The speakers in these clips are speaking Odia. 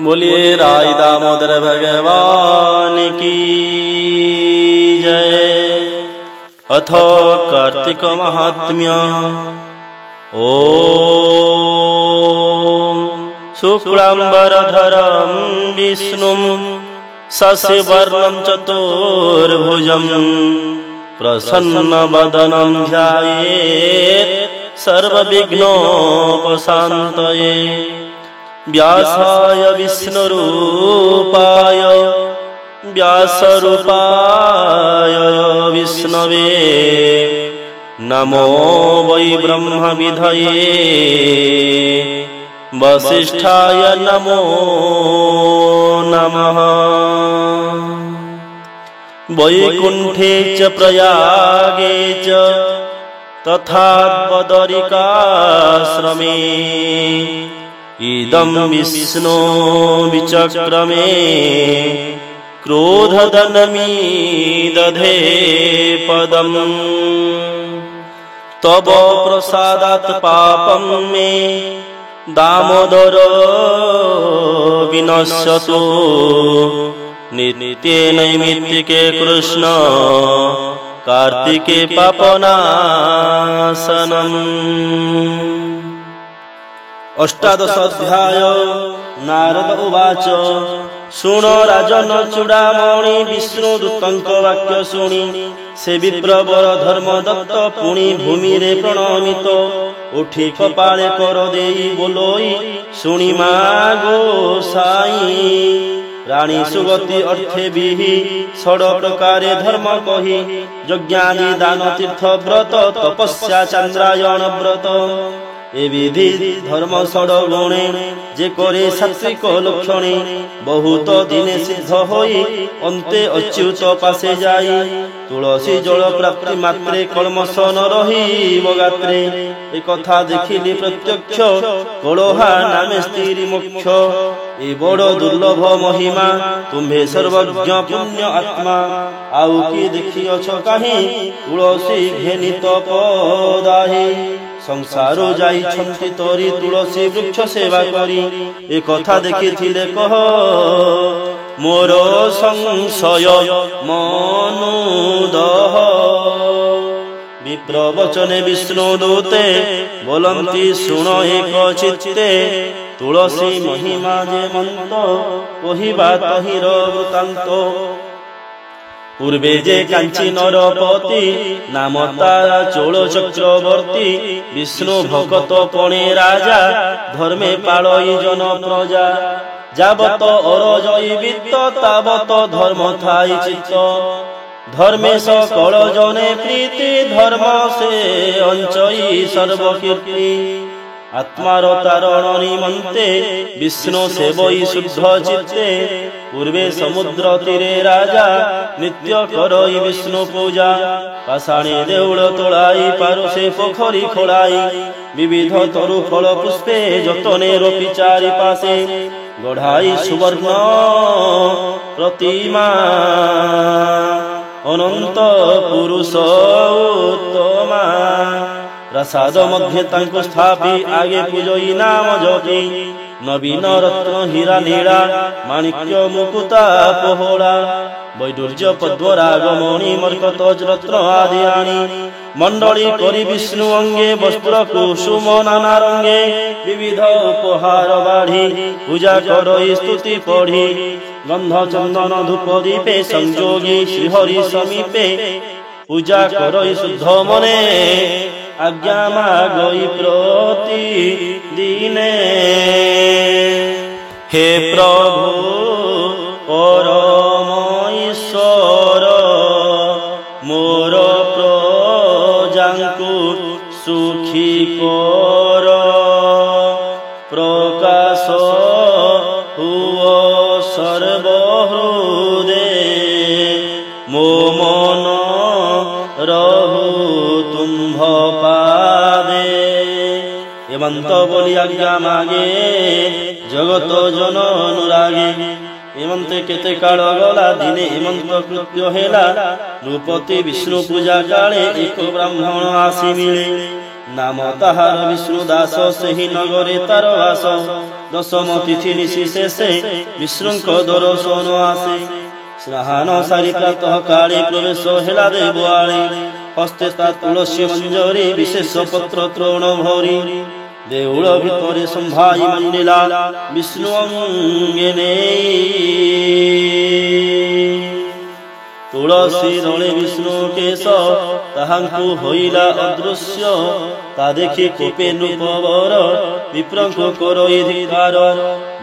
बोलिए राय दामोदर भगवान की जय। अथ कार्तिक महात्म्य। ओम शुक्लांबरधरं विष्णुं शशिवर्णं चतुर्भुजं प्रसन्नवदनं ध्यायेत् सर्वविघ्नोपशान्तये। व्यासाय विष्णुरूपाय व्यासरूपाय विष्णवे नमो वै ब्रह्मविधये वसिष्ठाय नमो नमः। वैकुण्ठे च प्रयागे च तथा बदरिकाश्रमे इदं विष्णो विचक्रमे क्रोधदनमीदधे पदम्। तव प्रसादात् पापं मे दामोदर विनश्यतु। नित्ये नैमित्तिके कृष्ण कार्तिके पापनाशनम्। अष्टादश अध्याय। नारद उवाच शुण राजन चूड़ामणि विष्णुदूतंक वाक्य शुणी से विप्रवर धर्मदत्त पुणी भूमि रे प्रणमित उठी कपाळे कर देई बोलोई शुणी मागो साई। रानी सुगति अर्थे बिहि षड प्रकारे धर्म कही यज्ञादि दान तीर्थ व्रत तपस्या चंद्रायण व्रत। ए विधि धर्म षड गुणे जे करे सात्विक लक्षणे बहुत दिने सिद्ध होई अंते अच्युत पासे जाई। तुलसी जल प्राप्ति मात्रे कल्मष न रही गात्रे। ए कथा देखिली प्रत्यक्ष कलोहा नामे स्त्री मोक्ष। ए बड़ दुर्लभ महिमा तुम्हे सर्वज्ञ पुण्य आत्मा। आउ कि देखिअछ काहि तुलसी घेनित पदाहि। संसार जाइछन्ति तोरी तुलसी वृक्ष सेवा करी। ए कथा देखिथिले कह मोर संशय मनुदह। विप्रवचने विष्णुदूते बोलन्ति शुण एक चित्ते। तुलसी महिमा जे मन्त कहिबा तहिर वृत्तान्त। पूर्वे जे कांची नरपति नाम तारा चोल चक्रवर्ती विष्णु भक्त पणे राजा धर्मे पालई जन प्रजा। जाबत अरजई वित्त ताबत धर्म थाई चित्त। धर्मे सकल जने प्रीति धर्म से अंचई सर्वकीर्ति। आत्मार तारण निमन्ते विष्णु सेवई शुद्ध चित्ते। पूर्वे समुद्र तीरे राजा नित्य करई विष्णु पूजा। पाषाणे देउल तोलाई पारुषे पोखरी खोलाई विविध तरु फल पुष्पे जतने रोपी चारि पासे गढ़ाई सुवर्ण प्रतिमा अनंत पुरुष उत्तमा। प्रसाद मध्य तांको स्थापी आगे पूजई नाम जपी नवीन रत्न हीरा नीला माणिक्य मुकुता पोहला। वैडूर्य पद्मराग मणि मरकत रत्न आदि आनी मंडली करी विष्णु अंगे वस्त्र कुसुम नाना रंगे विविध उपहार बाढ़ी पूजा करई स्तुति पढ़ी। गंध चंदन धूप दीपे संजोगी श्रीहरि समीपे पूजा करई शुद्ध मने आज्ञा मागई प्रति दिने। हे प्रभु परम ईश्वर मोर प्रजांकु सुखी कर। प्रकाश हुओ सर्वहृदे मो मन रहु तुम्भ पादे। एमंत बोली आज्ञा मागे जगत जन अनुरागे। एमंते केते काल गला दिने एमंत कृत्य हेला। नृपति विष्णु पूजा काले एक ब्राह्मण आसी मिले। नाम ताहार विष्णुदास सेहि नगरे तार वास। ଦଶମ ତିଥି ନିଶି ଶେଷେ ବିଷ୍ଣୁଙ୍କ ଦର୍ଶନ ଆସେ। ସ୍ନାନ ସାରି ପ୍ରାତଃ କାଳେ ପ୍ରବେଶ ହେଲା ଦେବାଳୀ। ହସ୍ତେ ତା ତୁଳସୀ ମଞ୍ଜରୀ ବିଶେଷ ପତ୍ର ତୃଣ ଭରି। ଦେଉଳ ଭିତରେ ସମ୍ଭାଇ ମଣ୍ଡିଲା ବିଷ୍ଣୁ ଅଙ୍ଗେ ନେଇ। ତୁଳସୀ ଦଳେ ବିଷ୍ଣୁ କେଶ ତାହାଙ୍କୁ ହୋଇଲା ଅଦୃଶ୍ୟ। ତା ଦେଖି କୋପେ ନୃପବର ବିପ୍ରଙ୍କୁ କରଇ ଧିକାର।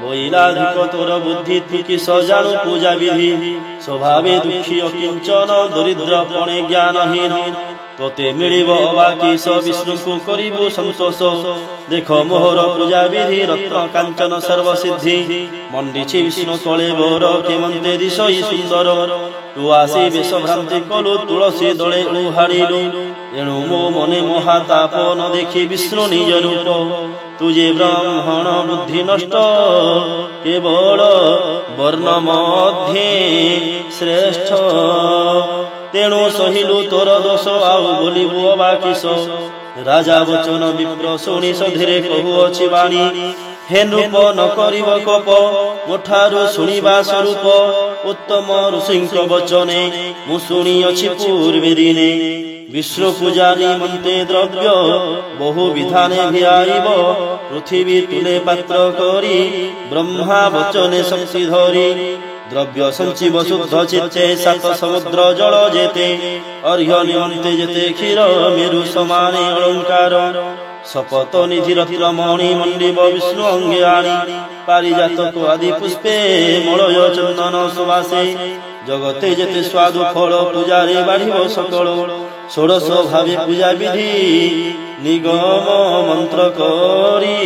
ବଇଲାଧିକ ତୋର ବୁଦ୍ଧି ତୁ କି ସଜାଣୁ ପୂଜା ବିଧି। ସ୍ୱଭାବେ ଦୁଃଖୀ ଅକିଞ୍ଚନ ଦରିଦ୍ର ପଣେ ଜ୍ଞାନହୀନ। ତୋତେ ମିଳିବ ଅବାକିଶ ବିଷ୍ଣୁଙ୍କୁ କରିବୁ ସନ୍ତୋଷ। ଦେଖ ମୋହର ପୂଜା ବିଧି ରତ୍ନ କାଞ୍ଚନ ସର୍ବସିଦ୍ଧି। ମଣ୍ଡିଛି ବିଷ୍ଣୁ ତଳେ ବର କେମନ୍ତେ ଦିଶଇ ସୁନ୍ଦର। ତୁ ଆସି ବେଶ ଭ୍ରାନ୍ତି କଲୁ ତୁଳସୀ ଦଳେ ଉହାଡ଼ିଲୁ। ଏଣୁ ମୋ ମନେ ମହାତାପ ନ ଦେଖି ବିଷ୍ଣୁ ନିଜ ରୂପ। ତୁ ଯେ ବ୍ରାହ୍ମଣ ବୁଦ୍ଧି ନଷ୍ଟ କେବଳ ବର୍ଣ୍ଣ ମଧ୍ୟେ ଶ୍ରେଷ୍ଠ। ତେଣୁ ସହିଲୁ ତୋର ଦୋଷ ଆଉ ବୋଲିବୁ ଅବାକିଶ। ରାଜା ବଚନ ବିପ୍ର ଶୁଣି ସଧିରେ କହୁଅଛି ବାଣୀ। ହେ ନୃପ ନ କରିବ କୋପ ମୋଠାରୁ ଶୁଣିବା ସ୍ୱରୂପ। ଉତ୍ତମ ଋଷିଙ୍କ ବଚନେ ମୁଁ ଶୁଣିଅଛି ପୂର୍ବେ ଦିନେ। ବିଷ୍ଣୁ ପୂଜା ନିମନ୍ତେ ଦ୍ରବ୍ୟ ବହୁ ବିଧାନେ ଭିଆଇବ। ପୃଥିବୀ ତୁଲେ ପାତ୍ର କରି ବ୍ରହ୍ମା ବଚନେ ଶକ୍ତି ଧରି। ଦ୍ରବ୍ୟ ସଞ୍ଚିବ ଶୁଦ୍ଧ ଚିତ୍ତେ ସାତ ସମୁଦ୍ର ଜଳ ଯେତେ। ଅର୍ଘ୍ୟ ନିମନ୍ତେ ଯେତେ କ୍ଷୀର ମେରୁ ସମାନେ ଅଳଙ୍କାର। ଶପଥ ନିଧି ରତ୍ନ ମଣି ମଣ୍ଡିବ ବିଷ୍ଣୁ ଅଙ୍ଗେ ଆଣି। ପାରିଜାତକ ଆଦି ପୁଷ୍ପେ ମଳୟ ଚନ୍ଦନ ସୁବାସେ। ଜଗତେ ଯେତେ ସ୍ୱାଦୁ ଫଳ ପୂଜାରେ ବାଢ଼ିବ ସକଳ। ଷୋଡ଼ଶ ଭାବେ ପୂଜା ବିଧି ନିଗମ ମନ୍ତ୍ର କରି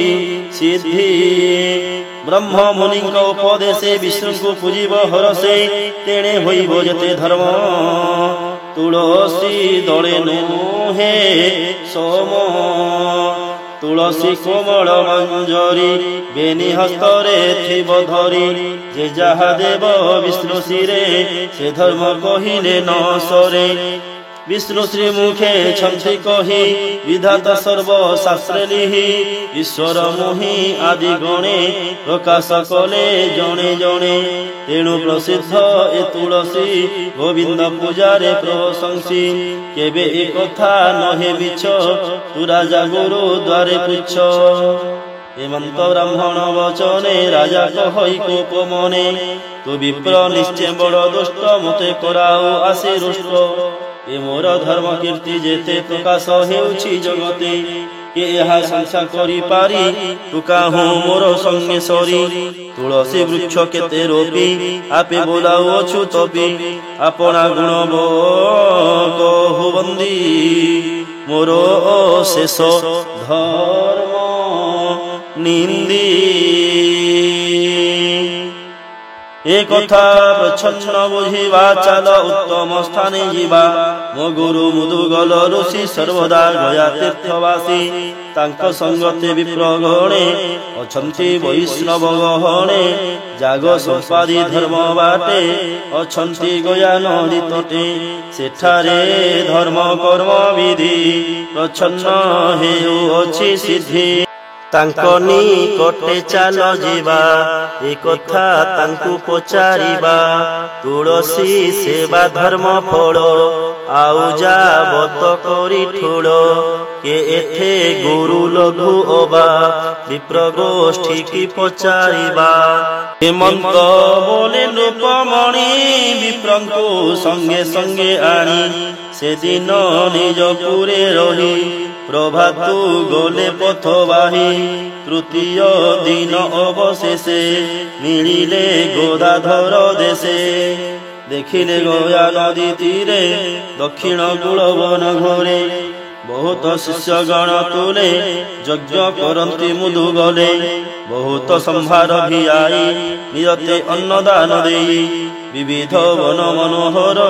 ସିଦ୍ଧି। ବ୍ରହ୍ମ ମୁନିଙ୍କ ଉପଦେଶେ ବିଷ୍ଣୁଙ୍କୁ ପୂଜିବ ହରସେ। ତେଣେ ହୋଇବ ଯେତେ ଧର୍ମ ତୁଳସୀ ଦଳେ ନୁହେଁ ସମ। ତୁଳସୀ କୋମଳ ମଞ୍ଜରୀ ବେନି ହସ୍ତରେ ଥିବ ଧରି। ଯେ ଯାହା ଦେବ ବିଷ୍ଣୁ ଶିରେ ସେ ଧର୍ମ କହିଲେ ନ ସରେ। ବିଷ୍ଣୁ ଶ୍ରୀ ମୁଖେ ଛନ୍ତି କହି ବିଧାତା ସର୍ବ ଶାସ୍ତ୍ରେ ଲିହି। ଈଶ୍ୱର ମୁହିଁ ଆଦି ଗଣେ ପ୍ରକାଶ କଲେ ଜଣେ ଜଣେ। ତେଣୁ ପ୍ରସିଦ୍ଧ ଏ ତୁଳସୀ ଗୋବିନ୍ଦ ପୂଜାରେ ପ୍ରଶଂସୀ। କେବେ ଏ କଥା ନହେ ବିଛ ତୁ ରାଜା ଗୁରୁ ଦ୍ୱାରେ ପୁଛ। ହେମନ୍ତ ବ୍ରାହ୍ମଣ ବଚନେ ରାଜା କହଇ କୋପ ମନେ। ତୁ ବିପ୍ର ନିଶ୍ଚୟ ବଡ଼ ଦୁଷ୍ଟ ମୋତେ କରାଉ ଆସି ରୁଷ୍ଟ। ଏ ମୋର ଧର୍ମ କୀର୍ତ୍ତି ଯେତେ ପ୍ରକାଶ ହେଉଛି ଜଗତେ। କେ ଏହା ସଂଖ୍ୟା କରିପାରି ତୁ କାହୁଁ ମୋର ସଙ୍ଗେ ସରି। ତୁଳସୀ ବୃକ୍ଷ କେତେ ରୋପି ଆପେ ବୋଲାଉଅଛୁ ତପି। ଆପଣା ଗୁଣ କହୁ ବନ୍ଦୀ ମୋର ଶେଷ ଧର୍ମ ନିନ୍ଦୀ। ଏ କଥା ପ୍ରଚ୍ଛନ୍ନ ବୁଝିବା ଚାଲ ଉତ୍ତମ ସ୍ଥାନେ ଯିବା। ମୋ ଗୁରୁ ମୁଦୁଗଲ ଋଷି ସର୍ବଦା ଗୟା ତୀର୍ଥବାସୀ। ତାଙ୍କ ସଙ୍ଗତେ ବିପ୍ରଗଣେ ଅଛନ୍ତି ବୈଷ୍ଣବ ଗହଣେ। ଜାଗ ସମ୍ପାଦି ଧର୍ମ ବାଟେ ଅଛନ୍ତି ଗୟା ନଦୀ ତଟେ। ସେଠାରେ ଧର୍ମ କର୍ମ ବିଧି ପ୍ରଚ୍ଛନ୍ନ ହେଉଅଛି ସିଦ୍ଧି। ତାଙ୍କ ନିକଟେ ଚାଲ ଯିବା ଏ କଥା ତାଙ୍କୁ ପଚାରିବା। ତୁଳସୀ ସେବା ଧର୍ମ ଫଳ ଆଉ ଯାବତ କରି ଠୁଳ। କେ ଏଠେ ଗୁରୁ ଲଘୁ ଅବା ବିପ୍ର ଗୋଷ୍ଠୀ କି ପଚାରିବା। ହେମନ୍ତ ବୋଲେ ନୃପମଣି ବିପ୍ରଙ୍କୁ ସଙ୍ଗେ ସଙ୍ଗେ ଆଣି। ସେଦିନ ନିଜ ପୁରେ ରହି ପ୍ରଭାତୁ ଗଲେ ପଥ ବାହି। ତୃତୀୟ ଦିନ ଅବଶେଷେ ମିଳିଲେ ଗୋଦାଧର ଦେଶେ। ଦେଖିଲେ ଗୟା ନଦୀ ତୀରେ ଦକ୍ଷିଣ କୂଳ ବନ ଘରେ। ବହୁତ ଶିଷ୍ୟଗଣ ତୁଲେ ଯଜ୍ଞ କରନ୍ତି ମୁଦୁ ଗଲେ। ବହୁତ ସମ୍ଭାର ଭିଆଇ ନିରତେ ଅନ୍ନଦାନ ଦେଇ। ବିବିଧ ବନ ମନୋହର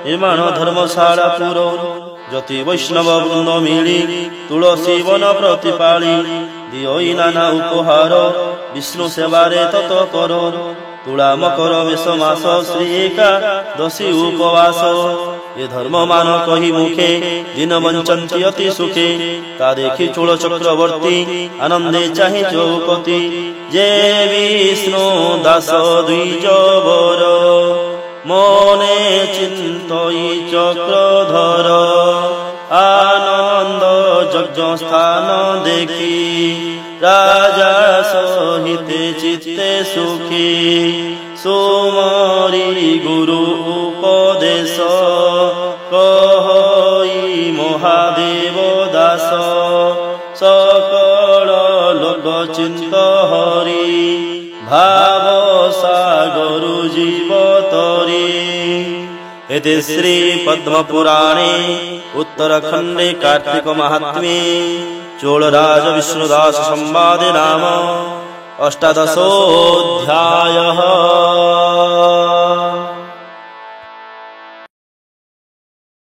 ନିର୍ମାଣ ଧର୍ମଶାଳା ପୁର। ଯତି ବୈଷ୍ଣବ ବୃନ୍ଦ ମିଳି ତୁଳସୀ ବନ ପ୍ରତିପାଳି। ଦିଅଇ ନାନା ଉପହାର ବିଷ୍ଣୁ ସେବାରେ ତତ୍ପର। ତୁଳା ମକର ମେଷ ମାସ ଶ୍ରୀ ଏକାଦଶୀ ଉପବାସ। ये धर्म मान कही मुखे दिन वंचन्ति अति सुखे ता देखी चूल चक्रवर्ती आनंदे चाहे चौपति जे विष्णु दास द्विज वर मने चिंतई चक्रधर आनंद यज्ञ स्थान देखी राजा सहिते चित्ते सुखी सुमरी गुरु उपदेश कहई महादेव दास सकल लोक चिंत हरि भाव सागर जीव तरी। एते श्री पद्म पुराणे उत्तरखंडे कार्तिक महात्म्ये चोलराज विष्णुदास संवादे नाम 18 अध्यायः।